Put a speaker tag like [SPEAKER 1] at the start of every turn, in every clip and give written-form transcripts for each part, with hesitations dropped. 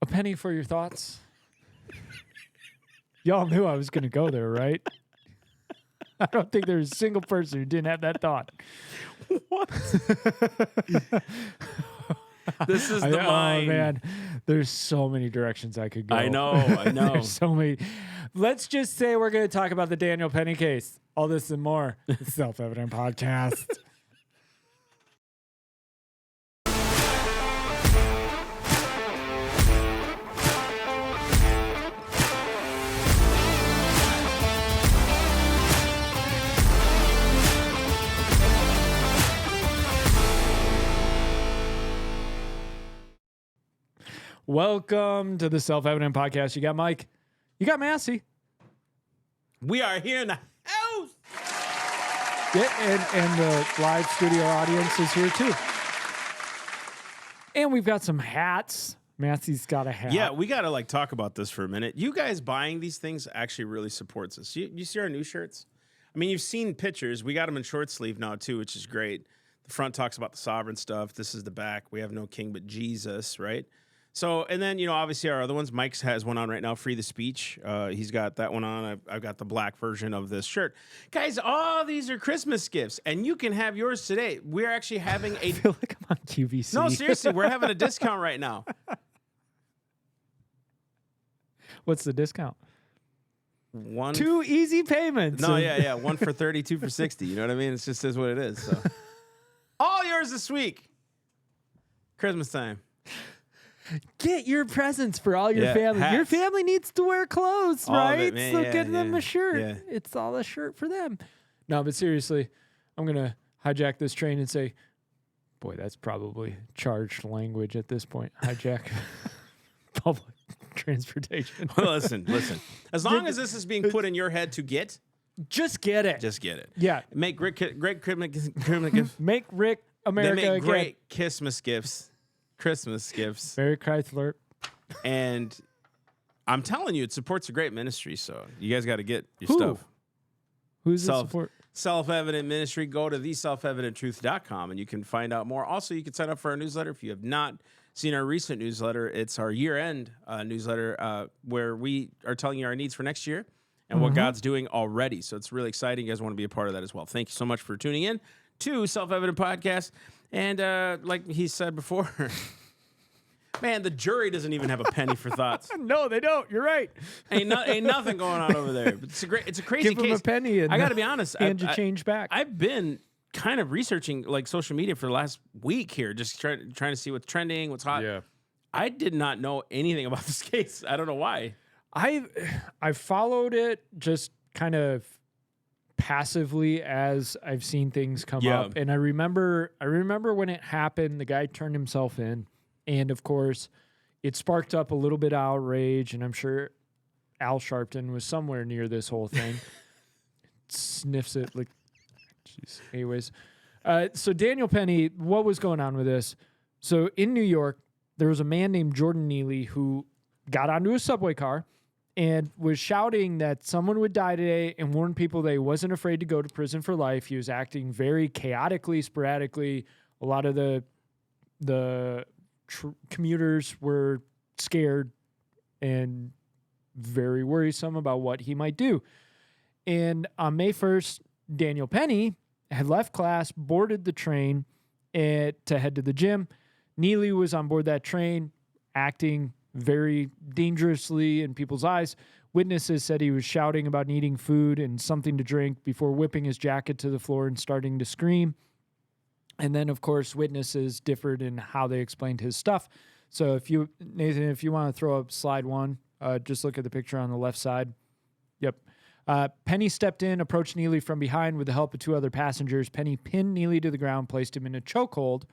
[SPEAKER 1] penny for your thoughts. Y'all knew I was going to go there, right? I don't think there's a single person who didn't have that thought.
[SPEAKER 2] What? This is the mind.
[SPEAKER 1] Oh, man. There's so many directions I could go.
[SPEAKER 2] I know.
[SPEAKER 1] There's so many. Let's just say we're going to talk about the Daniel Penny case. All this and more. The Self-Evident Podcast. Welcome to the Self-Evident Podcast. You got Mike. You got Massey.
[SPEAKER 2] We are here in the house.
[SPEAKER 1] Yeah, and the live studio audience is here too. And we've got some hats. Massey's got a hat.
[SPEAKER 2] Yeah, we got to talk about this for a minute. You guys buying these things actually really supports us. You see our new shirts? I mean, you've seen pictures. We got them in short sleeve now too, which is great. The front talks about the sovereign stuff. This is the back. We have no king but Jesus, right? So, and then, obviously our other ones, Mike's has one on right now, Free the Speech. He's got that one on. I've got the black version of this shirt. Guys, all these are Christmas gifts, and you can have yours today. We're actually having a...
[SPEAKER 1] I feel like I'm on QVC.
[SPEAKER 2] No, seriously, we're having a discount right now.
[SPEAKER 1] What's the discount?
[SPEAKER 2] 2
[SPEAKER 1] easy payments.
[SPEAKER 2] No, yeah. 1 for 30, 2 for 60. You know what I mean? It just is what it is. So, all yours this week. Christmas time.
[SPEAKER 1] Get your presents for all your family.
[SPEAKER 2] Hats.
[SPEAKER 1] Your family needs to wear clothes,
[SPEAKER 2] All of
[SPEAKER 1] right?
[SPEAKER 2] it, man.
[SPEAKER 1] So
[SPEAKER 2] Yeah,
[SPEAKER 1] get them a shirt.
[SPEAKER 2] yeah.
[SPEAKER 1] It's all a shirt for them. No, but seriously, I'm going to hijack this train and say, boy, that's probably charged language at this point. Hijack public transportation.
[SPEAKER 2] Listen. As long as this is being put in your head to get,
[SPEAKER 1] just get it.
[SPEAKER 2] just get it.
[SPEAKER 1] Yeah.
[SPEAKER 2] Make great gifts.
[SPEAKER 1] Make Rick America
[SPEAKER 2] They make
[SPEAKER 1] again.
[SPEAKER 2] great Christmas gifts.
[SPEAKER 1] Mary Chrysler.
[SPEAKER 2] And I'm telling you, it supports a great ministry. So you guys got to get your
[SPEAKER 1] Who?
[SPEAKER 2] stuff.
[SPEAKER 1] Who's the support?
[SPEAKER 2] Self-Evident Ministry. Go to theselfevidenttruth.com and you can find out more. Also, you can sign up for our newsletter. If you have not seen our recent newsletter, it's our year-end newsletter where we are telling you our needs for next year and what God's doing already. So it's really exciting. You guys want to be a part of that as well. Thank you so much for tuning in to Self-Evident Podcast. And like he said before, man, the jury doesn't even have a penny for thoughts.
[SPEAKER 1] No, they don't. You're right.
[SPEAKER 2] Ain't nothing going on over there. But it's a crazy
[SPEAKER 1] Give
[SPEAKER 2] case.
[SPEAKER 1] them a penny and
[SPEAKER 2] I got to be honest.
[SPEAKER 1] hand you change back.
[SPEAKER 2] I've been kind of researching social media for the last week here, just trying to see what's trending, what's hot.
[SPEAKER 1] Yeah.
[SPEAKER 2] I did not know anything about this case. I don't know why.
[SPEAKER 1] I followed it just kind of passively as I've seen things come up, and I remember when it happened, the guy turned himself in, and of course, it sparked up a little bit of outrage, and I'm sure Al Sharpton was somewhere near this whole thing. Sniffs it like, jeez. Anyways, so Daniel Penny, what was going on with this? So in New York, there was a man named Jordan Neely who got onto a subway car and was shouting that someone would die today and warned people that he wasn't afraid to go to prison for life. He was acting very chaotically, sporadically. A lot of the commuters were scared and very worrisome about what he might do. And on May 1st, Daniel Penny had left class, boarded the train to head to the gym. Neely was on board that train, acting very dangerously in people's eyes. Witnesses said he was shouting about needing food and something to drink before whipping his jacket to the floor and starting to scream. And then, of course, witnesses differed in how they explained his stuff. So Nathan, if you want to throw up slide 1, just look at the picture on the left side. Yep. Penny stepped in, approached Neely from behind with the help of 2 other passengers. Penny pinned Neely to the ground, placed him in a chokehold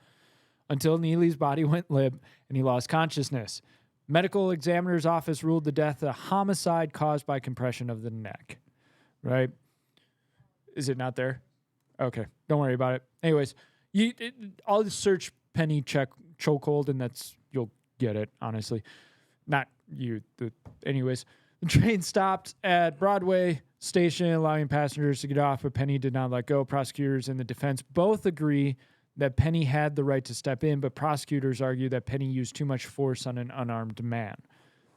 [SPEAKER 1] until Neely's body went limp and he lost consciousness. Medical examiner's office ruled the death a homicide caused by compression of the neck. Right? Is it not there? Okay. Don't worry about it. Anyways, I'll just search Penny chokehold and you'll get it, honestly. Not you. Anyways, the train stopped at Broadway Station, allowing passengers to get off, but Penny did not let go. Prosecutors and the defense both agree that Penny had the right to step in, but prosecutors argue that Penny used too much force on an unarmed man.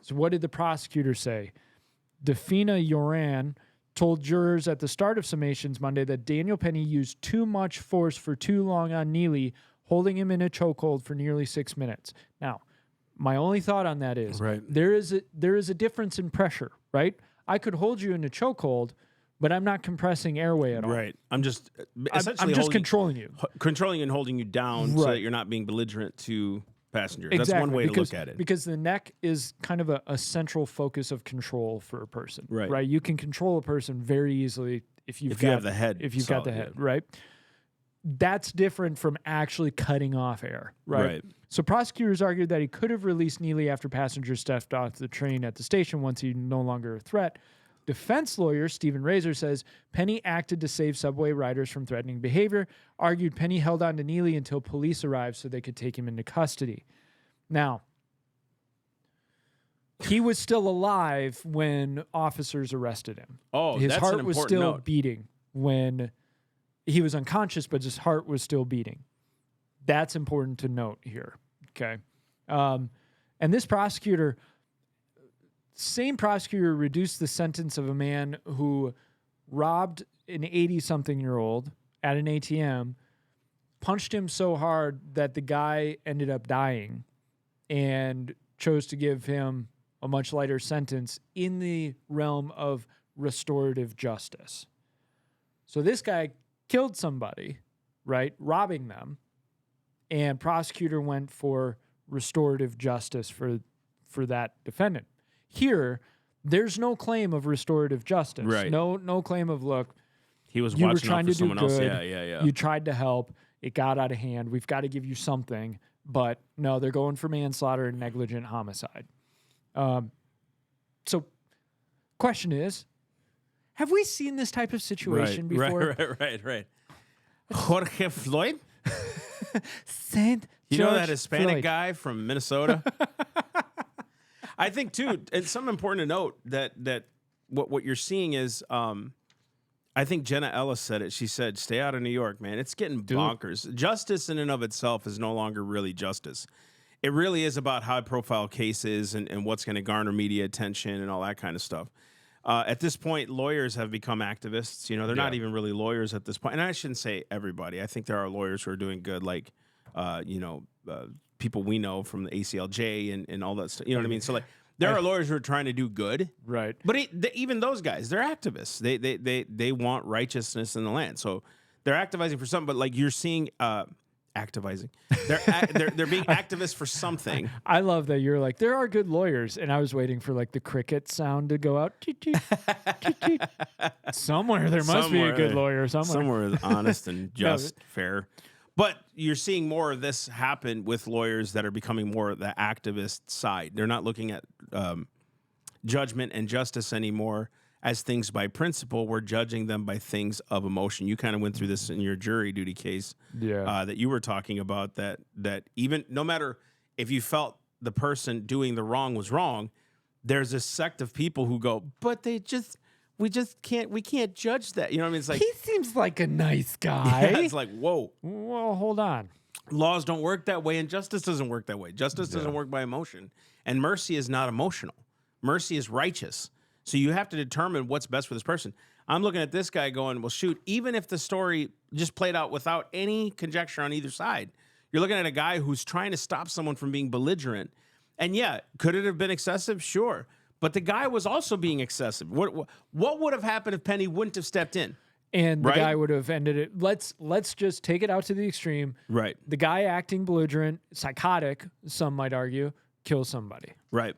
[SPEAKER 1] So what did the prosecutor say? Defina Yoran told jurors at the start of summations Monday that Daniel Penny used too much force for too long on Neely, holding him in a chokehold for nearly 6 minutes. Now, my only thought on that is there is a difference in pressure, right? I could hold you in a chokehold, but I'm not compressing airway at all.
[SPEAKER 2] Right. I'm just essentially
[SPEAKER 1] controlling you.
[SPEAKER 2] Controlling and holding you down so that you're not being belligerent to passengers.
[SPEAKER 1] Exactly.
[SPEAKER 2] That's one way to look at it.
[SPEAKER 1] Because the neck is kind of a central focus of control for a person.
[SPEAKER 2] Right.
[SPEAKER 1] You can control a person very easily if you
[SPEAKER 2] have the head.
[SPEAKER 1] If you've got the head, right? That's different from actually cutting off air, right? So prosecutors argued that he could have released Neely after passengers stepped off the train at the station once he no longer a threat. Defense lawyer Stephen Razor says Penny acted to save subway riders from threatening behavior, argued Penny held on to Neely until police arrived so they could take him into custody. Now, he was still alive when officers arrested him.
[SPEAKER 2] Oh,
[SPEAKER 1] his
[SPEAKER 2] that's
[SPEAKER 1] heart
[SPEAKER 2] an
[SPEAKER 1] was
[SPEAKER 2] important
[SPEAKER 1] still
[SPEAKER 2] note.
[SPEAKER 1] beating when he was unconscious, but his heart was still beating. That's important to note here. Okay. And this prosecutor, same prosecutor, reduced the sentence of a man who robbed an 80-something-year-old at an ATM, punched him so hard that the guy ended up dying, and chose to give him a much lighter sentence in the realm of restorative justice. So this guy killed somebody, right, robbing them, and prosecutor went for restorative justice for that defendant. Here, there's no claim of restorative justice.
[SPEAKER 2] Right.
[SPEAKER 1] No claim of, look,
[SPEAKER 2] He was
[SPEAKER 1] you were
[SPEAKER 2] watching out
[SPEAKER 1] trying
[SPEAKER 2] for
[SPEAKER 1] to do
[SPEAKER 2] someone else.
[SPEAKER 1] good.
[SPEAKER 2] Yeah.
[SPEAKER 1] You tried to help. It got out of hand. We've got to give you something. But no, they're going for manslaughter and negligent homicide. So question is, have we seen this type of situation before?
[SPEAKER 2] Right. Jorge Floyd?
[SPEAKER 1] Saint
[SPEAKER 2] You know
[SPEAKER 1] George
[SPEAKER 2] that Hispanic
[SPEAKER 1] Floyd.
[SPEAKER 2] guy from Minnesota? I think, too, it's something important to note that what you're seeing is, I think Jenna Ellis said it. She said, stay out of New York, man. It's getting bonkers. Justice in and of itself is no longer really justice. It really is about high-profile cases and what's going to garner media attention and all that kind of stuff. At this point, lawyers have become activists. You know, they're not even really lawyers at this point. And I shouldn't say everybody. I think there are lawyers who are doing good, like, people we know from the ACLJ and all that stuff. You know what I mean? So, like, there are lawyers who are trying to do good.
[SPEAKER 1] Right.
[SPEAKER 2] But even those guys, they're activists. They want righteousness in the land. So they're activizing for something. But, like, you're seeing activizing. They're being activists for something.
[SPEAKER 1] I love that you're like, there are good lawyers, and I was waiting for like the cricket sound to go out. Cheet, cheet, cheet, cheet. Somewhere there must be a good lawyer somewhere.
[SPEAKER 2] Honest and just, fair. But you're seeing more of this happen with lawyers that are becoming more the activist side. They're not looking at judgment and justice anymore as things by principle. We're judging them by things of emotion. You kind of went through this in your jury duty case that you were talking about, that even no matter if you felt the person doing the wrong was wrong, there's a sect of people who go, but we can't judge that. You know what I mean? It's like,
[SPEAKER 1] he seems like a nice guy.
[SPEAKER 2] Yeah, it's like, whoa.
[SPEAKER 1] Well, hold on.
[SPEAKER 2] Laws don't work that way, and justice doesn't work that way. Justice doesn't work by emotion. And mercy is not emotional. Mercy is righteous. So you have to determine what's best for this person. I'm looking at this guy going, well, shoot, even if the story just played out without any conjecture on either side, you're looking at a guy who's trying to stop someone from being belligerent. And yeah, could it have been excessive? Sure. But the guy was also being excessive. What would have happened if Penny wouldn't have stepped in?
[SPEAKER 1] And the guy would have ended it. Let's just take it out to the extreme.
[SPEAKER 2] Right.
[SPEAKER 1] The guy acting belligerent, psychotic, some might argue, kills somebody.
[SPEAKER 2] Right.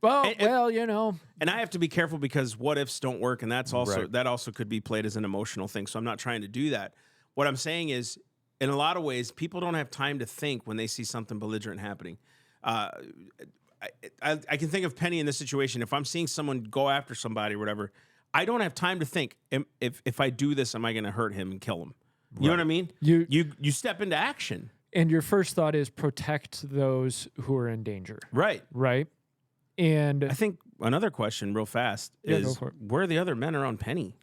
[SPEAKER 1] Well, you know.
[SPEAKER 2] And I have to be careful because what ifs don't work, and that's also that also could be played as an emotional thing. So I'm not trying to do that. What I'm saying is, in a lot of ways, people don't have time to think when they see something belligerent happening. I can think of Penny in this situation. If I'm seeing someone go after somebody or whatever, I don't have time to think, if I do this, am I going to hurt him and kill him? You know what I mean? You step into action.
[SPEAKER 1] And your first thought is protect those who are in danger.
[SPEAKER 2] Right.
[SPEAKER 1] Right. And
[SPEAKER 2] I think another question real fast is,
[SPEAKER 1] go for it.
[SPEAKER 2] where are the other men around Penny?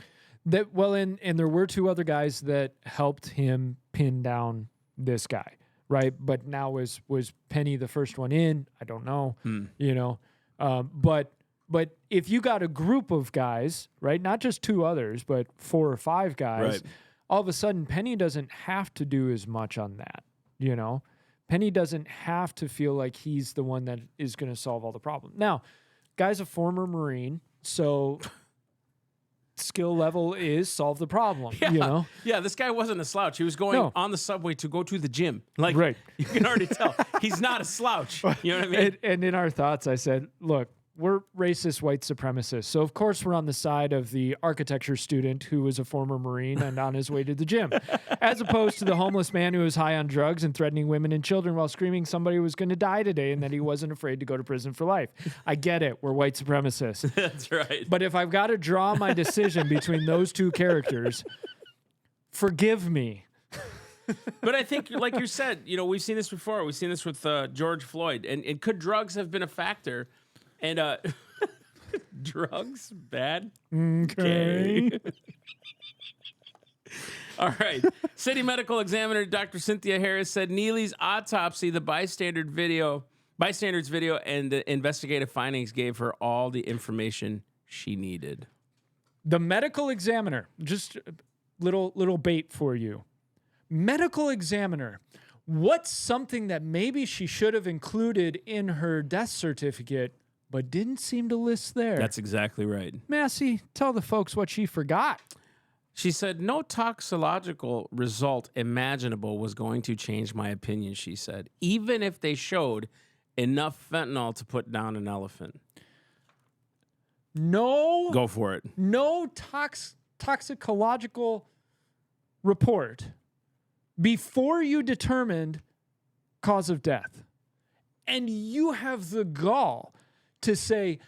[SPEAKER 1] And there were 2 other guys that helped him pin down this guy, right? But now was Penny the first one in? I don't know, you know. But if you got a group of guys, right, not just 2 others, but 4 or 5 guys,
[SPEAKER 2] Right.
[SPEAKER 1] all of a sudden Penny doesn't have to do as much on that, you know. Penny doesn't have to feel like he's the one that is going to solve all the problems. Now, guy's a former Marine, so skill level is solve the problem, you know?
[SPEAKER 2] Yeah, this guy wasn't a slouch. He was going on the subway to go to the gym. Like,
[SPEAKER 1] right.
[SPEAKER 2] You can already tell. He's not a slouch. You know what I mean?
[SPEAKER 1] And in our thoughts, I said, look, we're racist white supremacists. So, of course, we're on the side of the architecture student who was a former Marine and on his way to the gym, as opposed to the homeless man who was high on drugs and threatening women and children while screaming somebody was going to die today and that he wasn't afraid to go to prison for life. I get it. We're white supremacists.
[SPEAKER 2] That's right.
[SPEAKER 1] But if I've got to draw my decision between those 2 characters, forgive me.
[SPEAKER 2] But I think, like you said, you know, we've seen this before. We've seen this with George Floyd. And could drugs have been a factor? And drugs, bad?
[SPEAKER 1] Okay.
[SPEAKER 2] All right. City Medical Examiner Dr. Cynthia Harris said Neely's autopsy, the bystander's video, and the investigative findings gave her all the information she needed.
[SPEAKER 1] The medical examiner, just little bait for you. Medical examiner, what's something that maybe she should have included in her death certificate but didn't seem to list there?
[SPEAKER 2] That's exactly right.
[SPEAKER 1] Massey, tell the folks what she forgot.
[SPEAKER 2] She said, no toxicological result imaginable was going to change my opinion, she said, even if they showed enough fentanyl to put down an elephant.
[SPEAKER 1] No.
[SPEAKER 2] Go for it.
[SPEAKER 1] No toxicological report before you determined cause of death. And you have the gall to say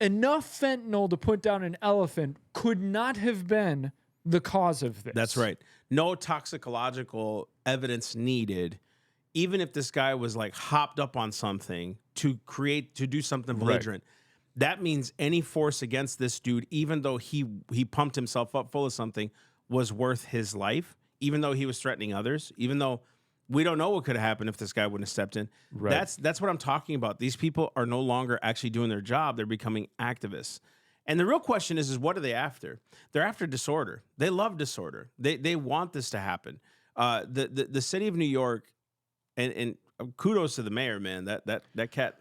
[SPEAKER 1] enough fentanyl to put down an elephant could not have been the cause of this.
[SPEAKER 2] That's right. No toxicological evidence needed, even if this guy was like hopped up on something to do something belligerent. Right. That means any force against this dude, even though he pumped himself up full of something, was worth his life, even though he was threatening others, even though we don't know what could have happened if this guy wouldn't have stepped in. Right. That's what I'm talking about. These people are no longer actually doing their job. They're becoming activists. And the real question is what are they after? They're after disorder. They love disorder. They want this to happen. The city of New York, and kudos to the mayor, man. That cat.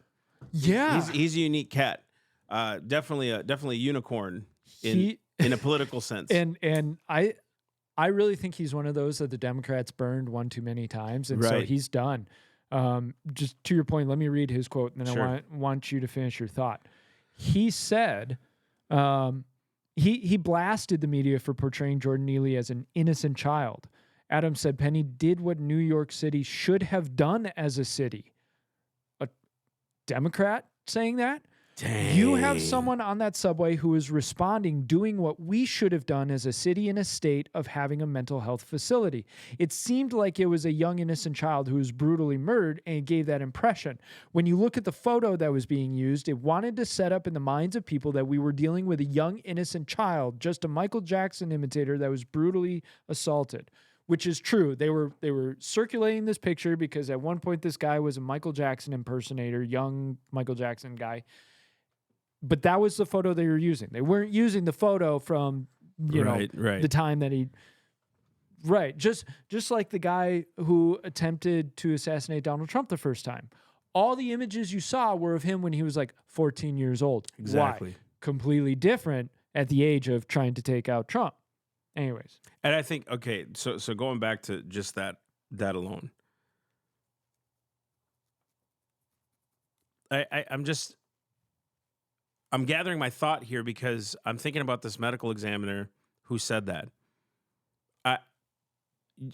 [SPEAKER 1] Yeah.
[SPEAKER 2] He's a unique cat. Definitely a unicorn in a political sense.
[SPEAKER 1] And I really think he's one of those that the Democrats burned one too many times, and so he's done. Just to your point, let me read his quote, and then I want you to finish your thought. He said, he blasted the media for portraying Jordan Neely as an innocent child. Adams said Penny did what New York City should have done as a city. A Democrat saying that? Dang. You have someone on that subway who is responding, doing what we should have done as a city in a state of having a mental health facility. It seemed like it was a young, innocent child who was brutally murdered, and it gave that impression. When you look at the photo that was being used, it wanted to set up in the minds of people that we were dealing with a young, innocent child, just a Michael Jackson imitator that was brutally assaulted. Which is true. They were circulating this picture because at one point this guy was a Michael Jackson impersonator, young Michael Jackson guy. But that was the photo they were using. They weren't using the photo from, the time that he... Right. Just like the guy who attempted to assassinate Donald Trump the first time. All the images you saw were of him when he was like 14 years old.
[SPEAKER 2] Exactly.
[SPEAKER 1] Why? Completely different at the age of trying to take out Trump. Anyways.
[SPEAKER 2] And I think, okay, so going back to just that alone. I'm gathering my thought here because I'm thinking about this medical examiner who said that.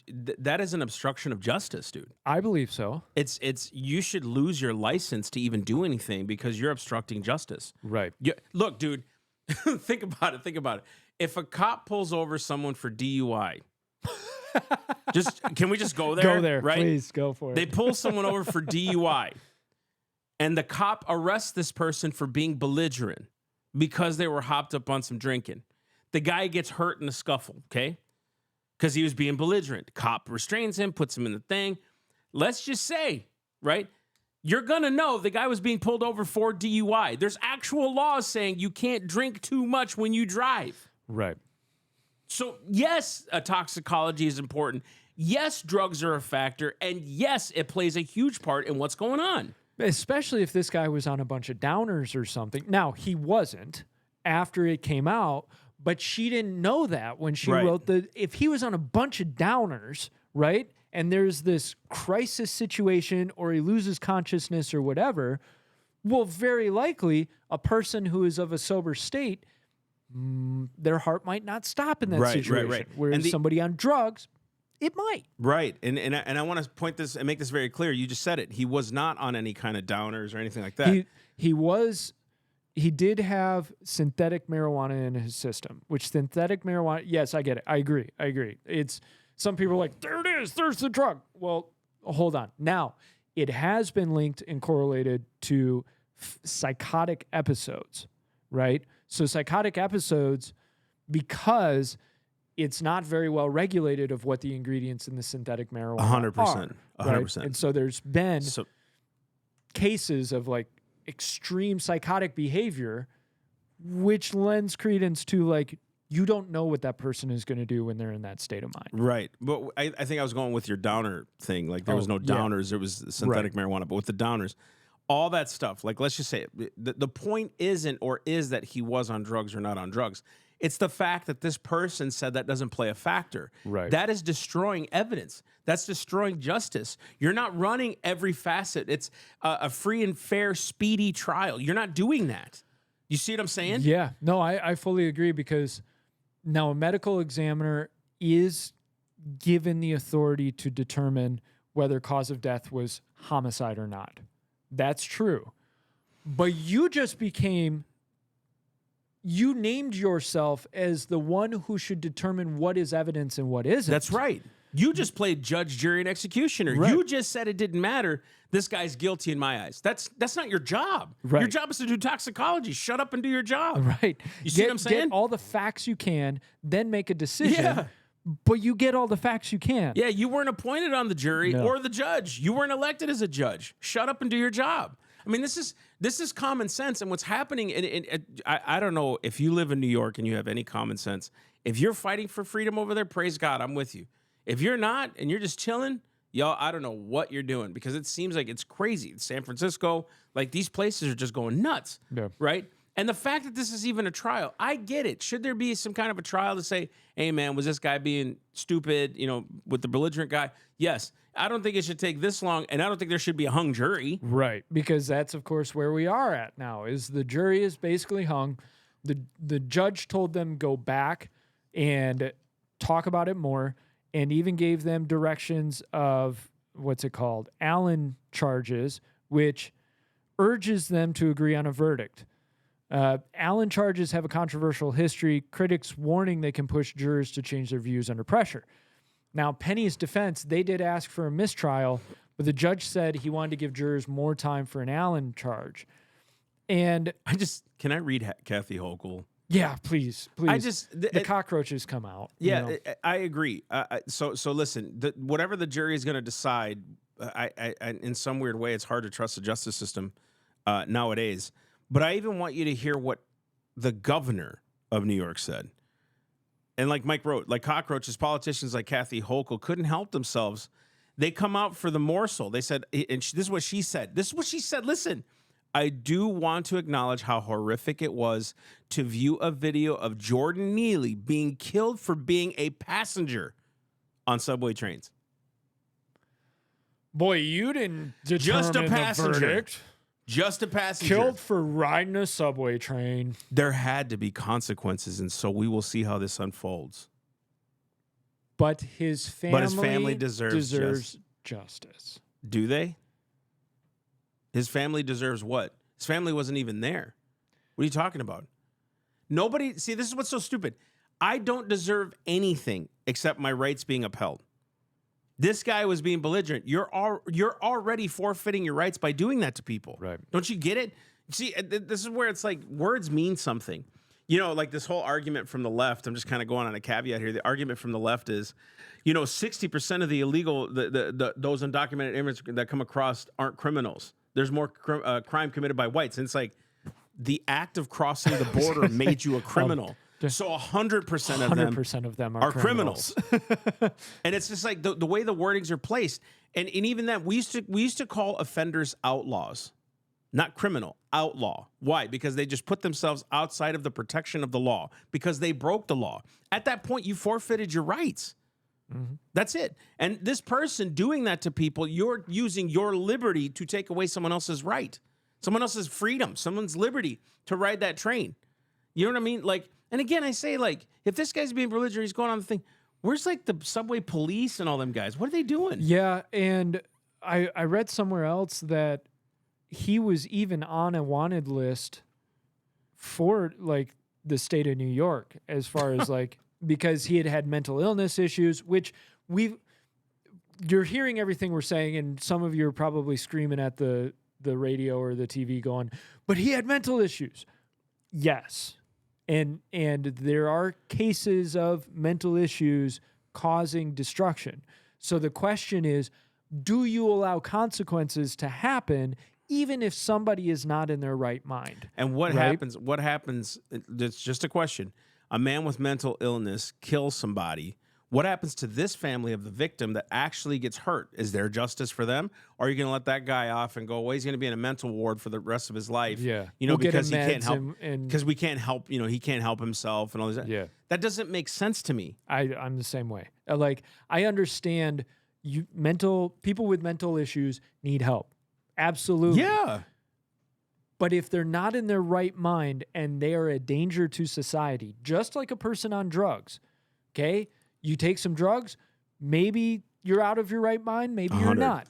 [SPEAKER 2] That is an obstruction of justice, dude.
[SPEAKER 1] I believe so.
[SPEAKER 2] It's you should lose your license to even do anything because you're obstructing justice.
[SPEAKER 1] Right.
[SPEAKER 2] Look, dude, think about it. If a cop pulls over someone for DUI, can we just go there?
[SPEAKER 1] Go there,
[SPEAKER 2] right?
[SPEAKER 1] Please go for it.
[SPEAKER 2] They pull someone over for DUI. And the cop arrests this person for being belligerent because they were hopped up on some drinking. The guy gets hurt in the scuffle, okay? Because he was being belligerent. Cop restrains him, puts him in the thing. Let's just say, right? You're going to know the guy was being pulled over for DUI. There's actual laws saying you can't drink too much when you drive.
[SPEAKER 1] Right.
[SPEAKER 2] So, yes, toxicology is important. Yes, drugs are a factor. And yes, it plays a huge part in what's going on.
[SPEAKER 1] Especially if this guy was on a bunch of downers or something. Now, he wasn't after it came out, but she didn't know that when she wrote if he was on a bunch of downers, right? And there's this crisis situation or he loses consciousness or whatever, well, very likely a person who is of a sober state, their heart might not stop in that situation. Right. Whereas somebody on drugs, it might.
[SPEAKER 2] Right. And I want to point this and make this very clear. You just said it. He was not on any kind of downers or anything like that.
[SPEAKER 1] He did have synthetic marijuana in his system, which synthetic marijuana, yes, I get it. I agree. It's some people are like, there it is. There's the drug. Well, hold on. Now, it has been linked and correlated to psychotic episodes, right? So psychotic episodes, because it's not very well regulated of what the ingredients in the synthetic marijuana
[SPEAKER 2] 100%.
[SPEAKER 1] are.
[SPEAKER 2] 100%.
[SPEAKER 1] Right? And so there's been cases of like extreme psychotic behavior, which lends credence to like, you don't know what that person is going to do when they're in that state of mind.
[SPEAKER 2] Right. But I think I was going with your downer thing. Like there was no downers. There was synthetic marijuana. But with the downers, all that stuff, like let's just say the point isn't or is that he was on drugs or not on drugs. It's the fact that this person said that doesn't play a factor.
[SPEAKER 1] Right.
[SPEAKER 2] That is destroying evidence. That's destroying justice. You're not running every facet. It's a free and fair, speedy trial. You're not doing that. You see what I'm saying?
[SPEAKER 1] Yeah. No, I fully agree because now a medical examiner is given the authority to determine whether cause of death was homicide or not. That's true. But you just you named yourself as the one who should determine what is evidence and what isn't.
[SPEAKER 2] That's right. You just played judge, jury, and executioner.
[SPEAKER 1] Right.
[SPEAKER 2] You just said it didn't matter. This guy's guilty in my eyes. That's not your job.
[SPEAKER 1] Right.
[SPEAKER 2] Your job is to do toxicology. Shut up and do your job.
[SPEAKER 1] Right.
[SPEAKER 2] You see what I'm saying?
[SPEAKER 1] Get all the facts you can, then make a decision. But you get all the facts you can.
[SPEAKER 2] Yeah, you weren't appointed on the jury or the judge. You weren't elected as a judge. Shut up and do your job. I mean, this is common sense. And what's happening, I don't know if you live in New York and you have any common sense. If you're fighting for freedom over there, praise God, I'm with you. If you're not and you're just chilling, y'all, I don't know what you're doing because it seems like it's crazy. San Francisco, like these places are just going nuts, right? And the fact that this is even a trial, I get it. Should there be some kind of a trial to say, hey, man, was this guy being stupid, with the belligerent guy? Yes. I don't think it should take this long, and I don't think there should be a hung jury.
[SPEAKER 1] Right, because that's, of course, where we are at now, is the jury is basically hung. The judge told them go back and talk about it more, and even gave them directions of, Allen charges, which urges them to agree on a verdict. Allen charges have a controversial history, critics warning they can push jurors to change their views under pressure. Now, Penny's defense, they did ask for a mistrial, but the judge said he wanted to give jurors more time for an Allen charge. And
[SPEAKER 2] can I read Kathy Hochul?
[SPEAKER 1] Yeah, please. The cockroaches come out.
[SPEAKER 2] Yeah, I agree. So listen, whatever the jury is going to decide, I in some weird way, it's hard to trust the justice system nowadays. But I even want you to hear what the governor of New York said. And like Mike wrote, like cockroaches, politicians like Kathy Hochul couldn't help themselves. They come out for the morsel. They said, and this is what she said. Listen, I do want to acknowledge how horrific it was to view a video of Jordan Neely being killed for being a passenger on subway trains.
[SPEAKER 1] Boy, you didn't determine
[SPEAKER 2] just a passenger.
[SPEAKER 1] The verdict.
[SPEAKER 2] Just a passenger.
[SPEAKER 1] Killed for riding a subway train.
[SPEAKER 2] There had to be consequences, and so we will see how this unfolds.
[SPEAKER 1] But his family
[SPEAKER 2] deserves
[SPEAKER 1] justice.
[SPEAKER 2] Do they? His family deserves what? His family wasn't even there. What are you talking about? Nobody, see, this is what's so stupid. I don't deserve anything except my rights being upheld. This guy was being belligerent. You're already forfeiting your rights by doing that to people.
[SPEAKER 1] Right.
[SPEAKER 2] Don't you get it? See, this is where it's like words mean something. You know, like this whole argument from the left, I'm just kind of going on a caveat here. The argument from the left is, 60% of the illegal, those undocumented immigrants that come across aren't criminals. There's more crime committed by whites. And it's like the act of crossing the border made you a criminal. So 100% of them are criminals. And it's just like the way the wordings are placed. And even that, we used to call offenders outlaws. Not criminal, outlaw. Why? Because they just put themselves outside of the protection of the law because they broke the law. At that point, you forfeited your rights. Mm-hmm. That's it. And this person doing that to people, you're using your liberty to take away someone else's right, someone else's freedom, someone's liberty to ride that train. You know what I mean? Like, and again, I say, like, if this guy's being belligerent, he's going on the thing. Where's like the subway police and all them guys? What are they doing?
[SPEAKER 1] Yeah, and I read somewhere else that he was even on a wanted list for like the state of New York as far as like, because he had mental illness issues, which you're hearing everything we're saying. And some of you are probably screaming at the radio or the TV going, but he had mental issues. Yes. And there are cases of mental issues causing destruction. So the question is, do you allow consequences to happen even if somebody is not in their right mind?
[SPEAKER 2] And what happens? What happens? It's just a question. A man with mental illness kills somebody. What happens to this family of the victim that actually gets hurt? Is there justice for them? Or are you going to let that guy off and go, well, he's going to be in a mental ward for the rest of his life?
[SPEAKER 1] Yeah.
[SPEAKER 2] Because he can't help. Because we can't help, he can't help himself and all this.
[SPEAKER 1] Yeah.
[SPEAKER 2] That doesn't make sense to me.
[SPEAKER 1] I'm the same way. Like, I understand people with mental issues need help. Absolutely.
[SPEAKER 2] Yeah.
[SPEAKER 1] But if they're not in their right mind and they are a danger to society, just like a person on drugs, okay? You take some drugs, maybe you're out of your right mind, maybe 100. You're not.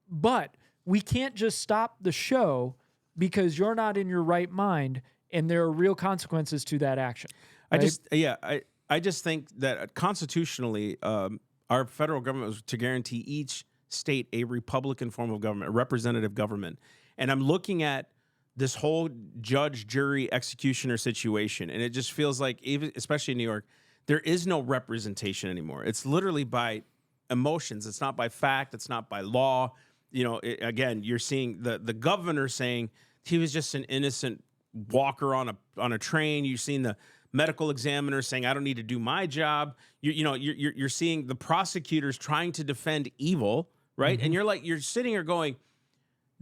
[SPEAKER 1] But we can't just stop the show because you're not in your right mind and there are real consequences to that action. Right?
[SPEAKER 2] I just think that constitutionally, our federal government was to guarantee each state a Republican form of government, a representative government. And I'm looking at this whole judge, jury, executioner situation, and it just feels like, even especially in New York, there is no representation anymore. It's literally by emotions. It's not by fact. It's not by law. Again, you're seeing the governor saying he was just an innocent walker on a train. You've seen the medical examiner saying, I don't need to do my job. You're seeing the prosecutors trying to defend evil, right? Mm-hmm. And you're sitting here going,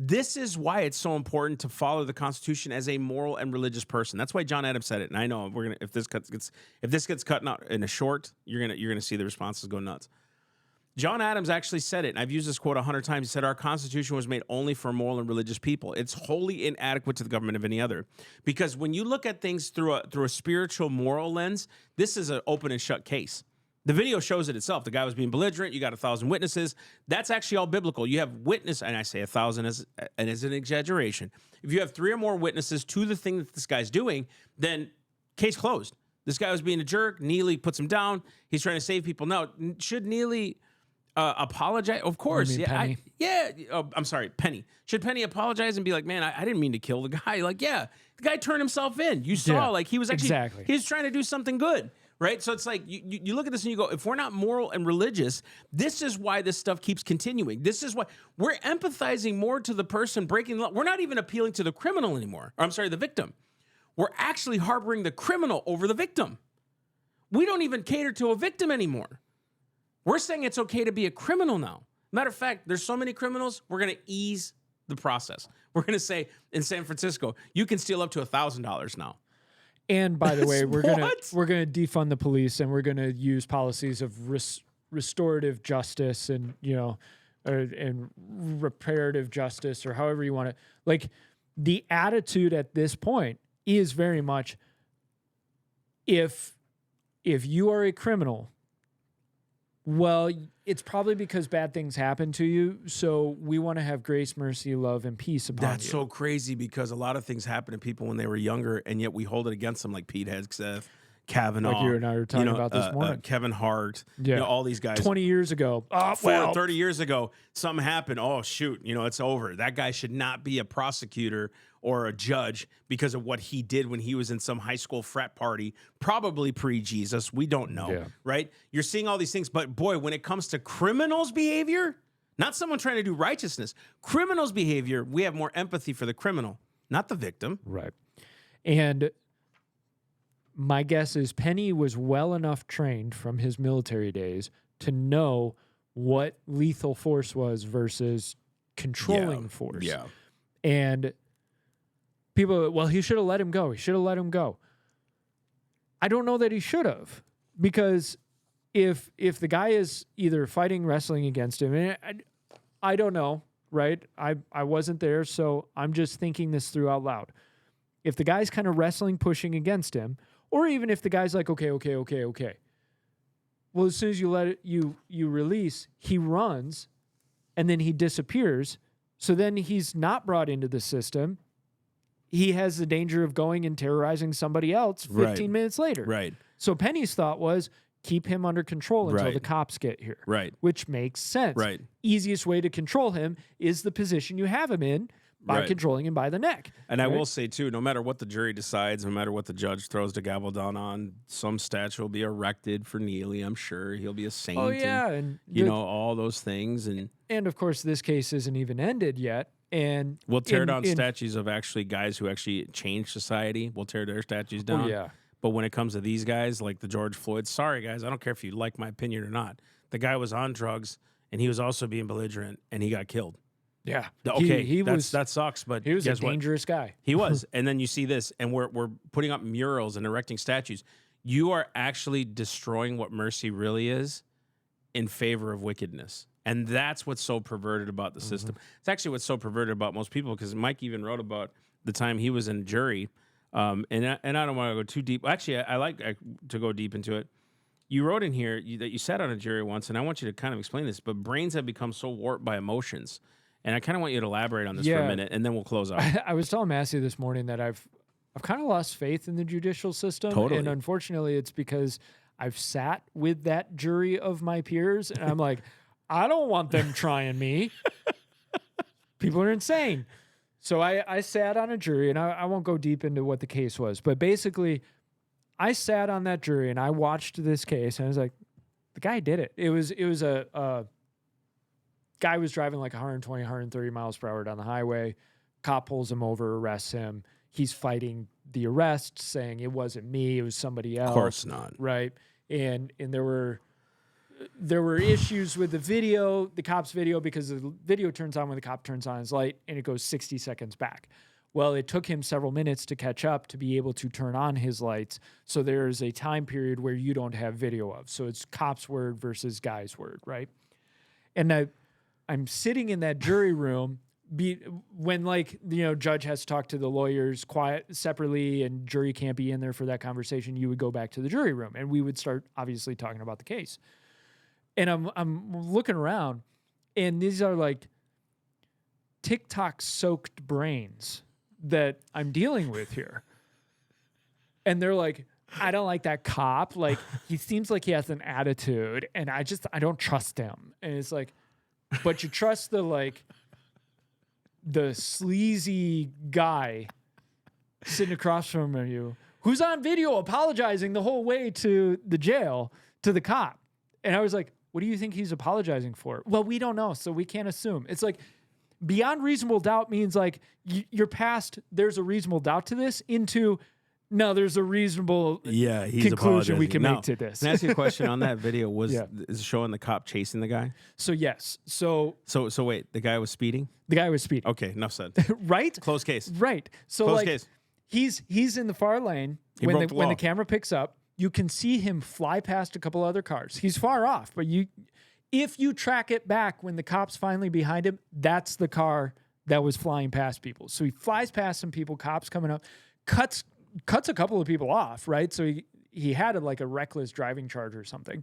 [SPEAKER 2] this is why it's so important to follow the Constitution as a moral and religious person. That's why John Adams said it. And I know if this gets cut out in a short, you're gonna see the responses go nuts. John Adams actually said it, and I've used this quote 100 times. He said, our Constitution was made only for moral and religious people. It's wholly inadequate to the government of any other. Because when you look at things through a spiritual, moral lens, this is an open and shut case. The video shows it itself. The guy was being belligerent. You got 1,000 witnesses. That's actually all biblical. You have witness, and I say 1,000 as an exaggeration. If you have 3 or more witnesses to the thing that this guy's doing, then case closed. This guy was being a jerk. Neely puts him down. He's trying to save people. Now, should Neely apologize? Of course.
[SPEAKER 1] Penny?
[SPEAKER 2] I'm sorry, Penny. Should Penny apologize and be like, man, I didn't mean to kill the guy? Like, yeah, the guy turned himself in. You saw, like, he was actually, he was trying to do something good. Right? So it's like, you look at this and you go, if we're not moral and religious, this is why this stuff keeps continuing. This is why we're empathizing more to the person breaking the law. We're not even appealing to the criminal anymore. Or, I'm sorry, the victim. We're actually harboring the criminal over the victim. We don't even cater to a victim anymore. We're saying it's okay to be a criminal now. Matter of fact, there's so many criminals, we're going to ease the process. We're going to say, in San Francisco, you can steal up to $1,000 now.
[SPEAKER 1] And by the way, we're gonna defund the police, and we're gonna use policies of restorative justice and and reparative justice, or however you want to. Like, the attitude at this point is very much, if you are a criminal, well, it's probably because bad things happen to you. So we want to have grace, mercy, love, and peace upon you.
[SPEAKER 2] That's so crazy, because a lot of things happen to people when they were younger, and yet we hold it against them, like Pete Hegseth, Kavanaugh,
[SPEAKER 1] like you and I were talking about this morning.
[SPEAKER 2] Kevin Hart,
[SPEAKER 1] Yeah.
[SPEAKER 2] all these guys.
[SPEAKER 1] 20 years ago.
[SPEAKER 2] 30 years ago, something happened. Oh, shoot, it's over. That guy should not be a prosecutor or a judge because of what he did when he was in some high school frat party, probably pre-Jesus. We don't know, right? You're seeing all these things. But, boy, when it comes to criminals' behavior, not someone trying to do righteousness, criminals' behavior, we have more empathy for the criminal, not the victim.
[SPEAKER 1] Right. And my guess is Penny was well enough trained from his military days to know what lethal force was versus controlling force.
[SPEAKER 2] Yeah.
[SPEAKER 1] And people, well, he should have let him go. He should have let him go. I don't know that he should have, because if the guy is either fighting, wrestling against him, and I don't know, right? I wasn't there, so I'm just thinking this through out loud. If the guy's kind of wrestling, pushing against him, or even if the guy's like, okay. Well, as soon as you let it, you release, he runs, and then he disappears. So then he's not brought into the system. He has the danger of going and terrorizing somebody else 15 minutes later.
[SPEAKER 2] Right.
[SPEAKER 1] So Penny's thought was, keep him under control until the cops get here.
[SPEAKER 2] Right.
[SPEAKER 1] Which makes sense.
[SPEAKER 2] Right.
[SPEAKER 1] Easiest way to control him is the position you have him in, by controlling him by the neck.
[SPEAKER 2] And I will say, too, no matter what the jury decides, no matter what the judge throws the gavel down on, some statue will be erected for Neely, I'm sure. He'll be a saint.
[SPEAKER 1] Oh, yeah.
[SPEAKER 2] And all those things.
[SPEAKER 1] And, of course, this case isn't even ended yet. And
[SPEAKER 2] we'll tear down statues of actually guys who actually changed society. We'll tear their statues down.
[SPEAKER 1] Oh, yeah.
[SPEAKER 2] But when it comes to these guys, like the George Floyd, sorry, guys, I don't care if you like my opinion or not. The guy was on drugs, and he was also being belligerent, and he got killed.
[SPEAKER 1] Yeah.
[SPEAKER 2] Okay, that sucks, but
[SPEAKER 1] he was a dangerous guy.
[SPEAKER 2] He was. And then you see this, and we're putting up murals and erecting statues. You are actually destroying what mercy really is in favor of wickedness. And that's what's so perverted about the system. It's actually what's so perverted about most people, because Mike even wrote about the time he was in jury. And I don't want to go too deep. Actually, I like to go deep into it. You wrote in here that you sat on a jury once, and I want you to kind of explain this, but brains have become so warped by emotions. And I kind of want you to elaborate on this for a minute, and then we'll close out.
[SPEAKER 1] I was telling Massey this morning that I've kind of lost faith in the judicial system.
[SPEAKER 2] Totally.
[SPEAKER 1] And unfortunately, it's because I've sat with that jury of my peers, and I'm like, I don't want them trying me. People are insane. So I sat on a jury, and I won't go deep into what the case was, but basically, I sat on that jury, and I watched this case, and I was like, the guy did it. It was a guy was driving like 120, 130 miles per hour down the highway. Cop pulls him over, arrests him. He's fighting the arrest, saying it wasn't me, it was somebody else.
[SPEAKER 2] Of course not.
[SPEAKER 1] Right. And there were issues with the video, the cop's video, because the video turns on when the cop turns on his light, and it goes 60 seconds back. Well, it took him several minutes to catch up to be able to turn on his lights. So there's a time period where you don't have video of. So it's cop's word versus guy's word, right? And I'm sitting in that jury room when, like, judge has to talk to the lawyers quiet separately, and jury can't be in there for that conversation. You would go back to the jury room, and we would start obviously talking about the case. And I'm looking around, and these are like TikTok soaked brains that I'm dealing with here. And they're like, I don't like that cop. Like, he seems like he has an attitude, and I don't trust him. And it's like, but you trust the sleazy guy sitting across from you who's on video apologizing the whole way to the jail to the cop. And I was like, what do you think he's apologizing for? Well, we don't know, so we can't assume. It's like beyond reasonable doubt means like you're past there's a reasonable doubt to this into no, there's a reasonable conclusion we can make to this.
[SPEAKER 2] Can I ask you a question on that video? Is showing the cop chasing the guy?
[SPEAKER 1] So yes. So
[SPEAKER 2] wait, the guy was speeding?
[SPEAKER 1] The guy was speeding.
[SPEAKER 2] Okay, enough said.
[SPEAKER 1] Right?
[SPEAKER 2] Close case.
[SPEAKER 1] Right. So
[SPEAKER 2] Close case.
[SPEAKER 1] He's in the far lane when the camera picks up. You can see him fly past a couple other cars. He's far off, but if you track it back when the cop's finally behind him, that's the car that was flying past people. So he flies past some people, cops coming up, cuts a couple of people off, right? So he had a reckless driving charge or something.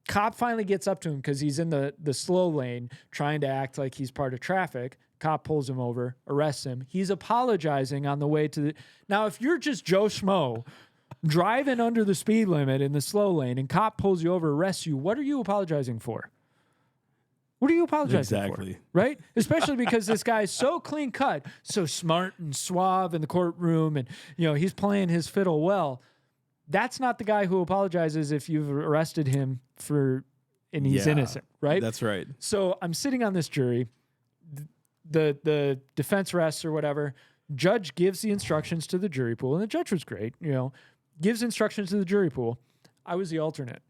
[SPEAKER 1] Cop finally gets up to him because he's in the slow lane trying to act like he's part of traffic. Cop pulls him over, arrests him. He's apologizing on the way to the... Now, if you're just Joe Schmo driving under the speed limit in the slow lane and cop pulls you over, arrests you, what are you apologizing for? What are you apologizing for? Right? Especially because this guy's so clean cut, so smart and suave in the courtroom, and he's playing his fiddle well. That's not the guy who apologizes if you've arrested him and he's innocent, right?
[SPEAKER 2] That's right.
[SPEAKER 1] So I'm sitting on this jury. The defense rests or whatever. Judge gives the instructions to the jury pool, and the judge was great, gives instructions to the jury pool. I was the alternate.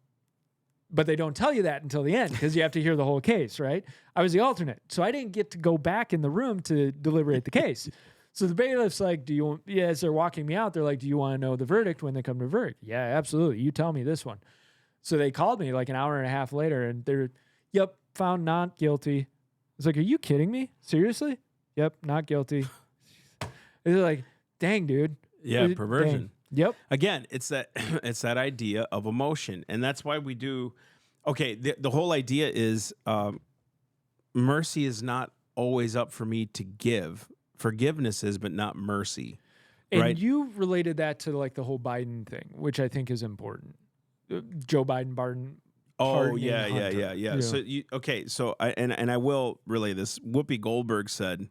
[SPEAKER 1] But they don't tell you that until the end because you have to hear the whole case, right? I was the alternate. So I didn't get to go back in the room to deliberate the case. So the bailiff's like, as they're walking me out, they're like, do you want to know the verdict when they come to verdict? Yeah, absolutely. You tell me this one. So they called me like an hour and a half later and they're, yep, found not guilty. I was like, are you kidding me? Seriously? Yep, not guilty. They're like, dang, dude.
[SPEAKER 2] Yeah, perversion.
[SPEAKER 1] Dang. Yep.
[SPEAKER 2] Again, it's that idea of emotion, and that's why we do. Okay, the whole idea is mercy is not always up for me to give. Forgiveness is, but not mercy.
[SPEAKER 1] And
[SPEAKER 2] right?
[SPEAKER 1] you related that to like the whole Biden thing, which I think is important. Joe Biden.
[SPEAKER 2] Oh yeah. So I will relay this. Whoopi Goldberg said,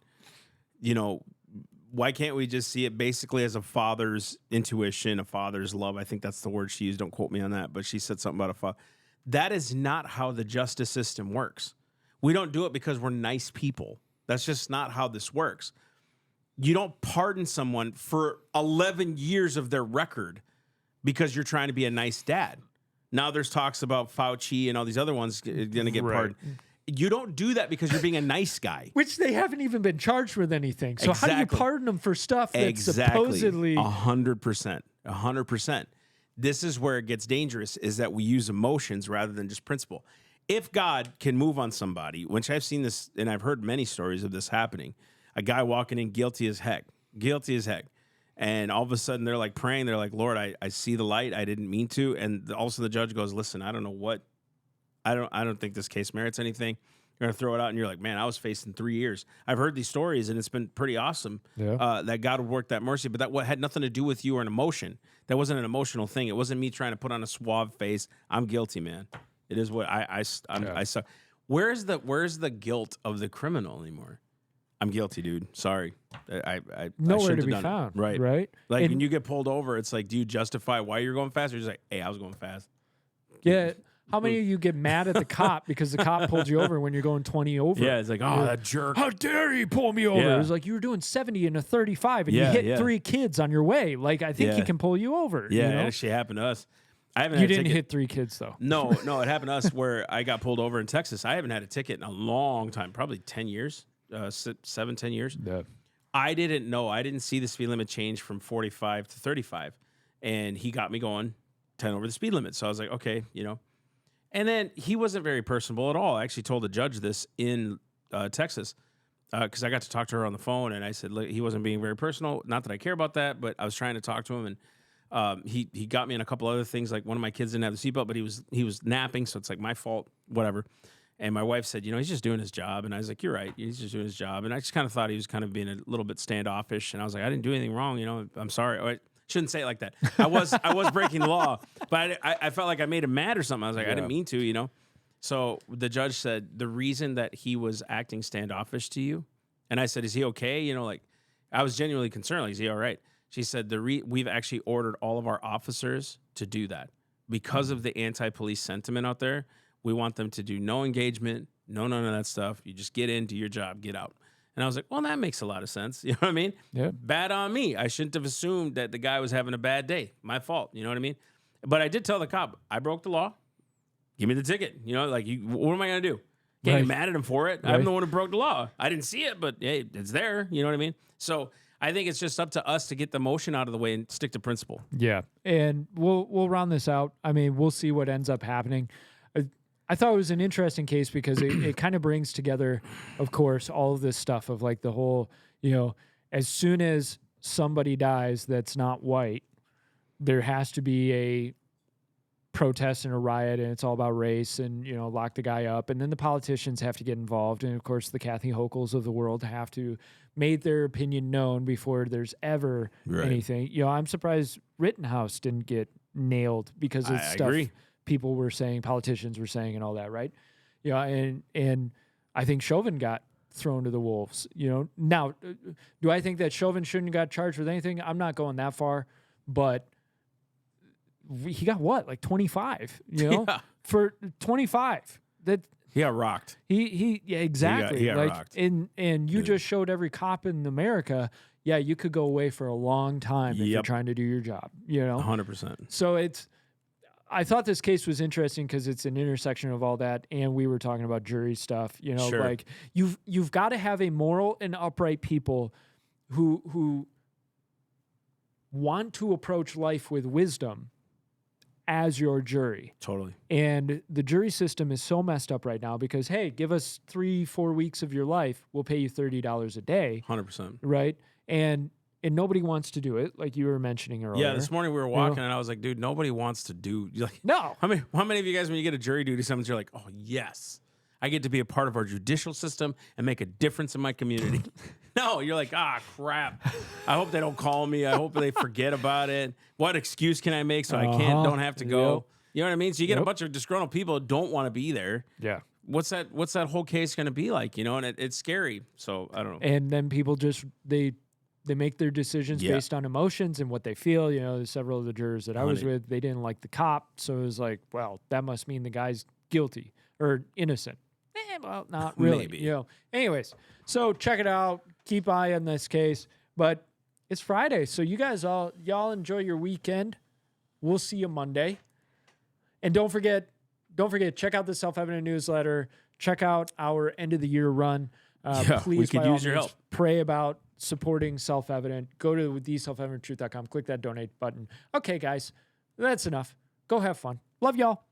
[SPEAKER 2] why can't we just see it basically as a father's intuition, a father's love? I think that's the word she used. Don't quote me on that. But she said something about a father. That is not how the justice system works. We don't do it because we're nice people. That's just not how this works. You don't pardon someone for 11 years of their record because you're trying to be a nice dad. Now there's talks about Fauci and all these other ones going to get pardoned. You don't do that because you're being a nice guy.
[SPEAKER 1] Which they haven't even been charged with anything. So how do you pardon them for stuff that's supposedly...
[SPEAKER 2] 100%. 100%. This is where it gets dangerous, is that we use emotions rather than just principle. If God can move on somebody, which I've seen this, and I've heard many stories of this happening, a guy walking in guilty as heck. And all of a sudden they're like praying. They're like, Lord, I see the light. I didn't mean to. And also the judge goes, listen, I don't know what. I don't think this case merits anything. You're going to throw it out, and you're like, man, I was facing 3 years. I've heard these stories, and it's been pretty awesome that God would work that mercy, but that had nothing to do with you or an emotion. That wasn't an emotional thing. It wasn't me trying to put on a suave face. I'm guilty, man. It is what I saw. Where's the guilt of the criminal anymore? I'm guilty, dude. Sorry. I
[SPEAKER 1] nowhere to be found.
[SPEAKER 2] Right.
[SPEAKER 1] Like,
[SPEAKER 2] when you get pulled over, it's like, do you justify why you're going fast? Or you're just like, hey, I was going fast.
[SPEAKER 1] Yeah. How many of you get mad at the cop because the cop pulled you over when you're going 20 over?
[SPEAKER 2] Yeah, it's like, oh, that jerk.
[SPEAKER 1] How dare he pull me over?
[SPEAKER 2] Yeah.
[SPEAKER 1] It was like, you were doing 70 and a 35, and you hit 3 kids on your way. Like, I think he can pull you over.
[SPEAKER 2] Yeah, it actually happened to us.
[SPEAKER 1] You didn't hit 3 kids, though.
[SPEAKER 2] No, it happened to us where I got pulled over in Texas. I haven't had a ticket in a long time, probably 10 years, 10 years.
[SPEAKER 1] Yeah.
[SPEAKER 2] I didn't know. I didn't see the speed limit change from 45 to 35. And he got me going 10 over the speed limit. So I was like, okay, And then he wasn't very personable at all. I actually told the judge this in Texas because I got to talk to her on the phone, and I said, look, he wasn't being very personal. Not that I care about that, but I was trying to talk to him, and he got me in a couple other things. Like one of my kids didn't have the seatbelt, but he was napping, so it's like my fault, whatever. And my wife said, he's just doing his job. And I was like, you're right. He's just doing his job. And I just kind of thought he was kind of being a little bit standoffish. And I was like, I didn't do anything wrong. I'm sorry. Shouldn't say it like that. I was breaking the law, but I felt like I made him mad or something. I was like, I didn't mean to, So the judge said the reason that he was acting standoffish to you, and I said, is he okay? I was genuinely concerned. Like, is he all right? She said we've actually ordered all of our officers to do that because of the anti-police sentiment out there. We want them to do no engagement, none of that stuff. You just get in, do your job, get out. And I was like, well, that makes a lot of sense. You know what I mean?
[SPEAKER 1] Yeah.
[SPEAKER 2] Bad on me. I shouldn't have assumed that the guy was having a bad day. My fault. You know what I mean? But I did tell the cop, I broke the law. Give me the ticket. What am I going to do? Can't get mad at him for it. I'm the one who broke the law. I didn't see it, but hey, it's there. You know what I mean? So I think it's just up to us to get the motion out of the way and stick to principle.
[SPEAKER 1] Yeah. And we'll round this out. I mean, we'll see what ends up happening. I thought it was an interesting case because it kind of brings together, of course, all of this stuff of like the whole, as soon as somebody dies that's not white, there has to be a protest and a riot, and it's all about race, and lock the guy up, and then the politicians have to get involved, and of course the Kathy Hochul's of the world have to make their opinion known before there's ever anything. I'm surprised Rittenhouse didn't get nailed because of stuff people were saying, politicians were saying, and all that, right? And I think Chauvin got thrown to the wolves. Now, do I think that Chauvin shouldn't have got charged with anything? I'm not going that far, but he got what, like 25, for 25. That
[SPEAKER 2] he got rocked.
[SPEAKER 1] Yeah, exactly.
[SPEAKER 2] He got rocked.
[SPEAKER 1] And you just showed every cop in America, you could go away for a long time if you're trying to do your job,
[SPEAKER 2] 100%.
[SPEAKER 1] So I thought this case was interesting because it's an intersection of all that, and we were talking about jury stuff, like you've got to have a moral and upright people who want to approach life with wisdom as your jury.
[SPEAKER 2] Totally.
[SPEAKER 1] And the jury system is so messed up right now because, hey, give us 3-4 weeks of your life, we'll pay you $30 a day.
[SPEAKER 2] 100%.
[SPEAKER 1] Right? And nobody wants to do it, like you were mentioning earlier.
[SPEAKER 2] Yeah, this morning we were walking, and I was like, dude, nobody wants to do. Like,
[SPEAKER 1] no.
[SPEAKER 2] How many of you guys, when you get a jury duty summons, you're like, oh, yes, I get to be a part of our judicial system and make a difference in my community? No, you're like, crap. I hope they don't call me. I hope they forget about it. What excuse can I make so I don't have to go? Yep. You know what I mean? So you get a bunch of disgruntled people who don't want to be there.
[SPEAKER 1] Yeah.
[SPEAKER 2] What's that whole case going to be like? And it's scary. So I don't know.
[SPEAKER 1] And then people just, they make their decisions based on emotions and what they feel. There's several of the jurors that I was with, they didn't like the cop. So it was like, well, that must mean the guy's guilty or innocent. Well, not really.
[SPEAKER 2] Maybe.
[SPEAKER 1] Anyways, so check it out. Keep eye on this case. But it's Friday, so you guys y'all enjoy your weekend. We'll see you Monday. And don't forget, check out the Self-Evident newsletter. Check out our end of the year run. Please,
[SPEAKER 2] we could use your help.
[SPEAKER 1] Pray about supporting Self-Evident. Go to theselfevidenttruth.com. Click that donate button. Okay, guys, that's enough. Go have fun. Love y'all.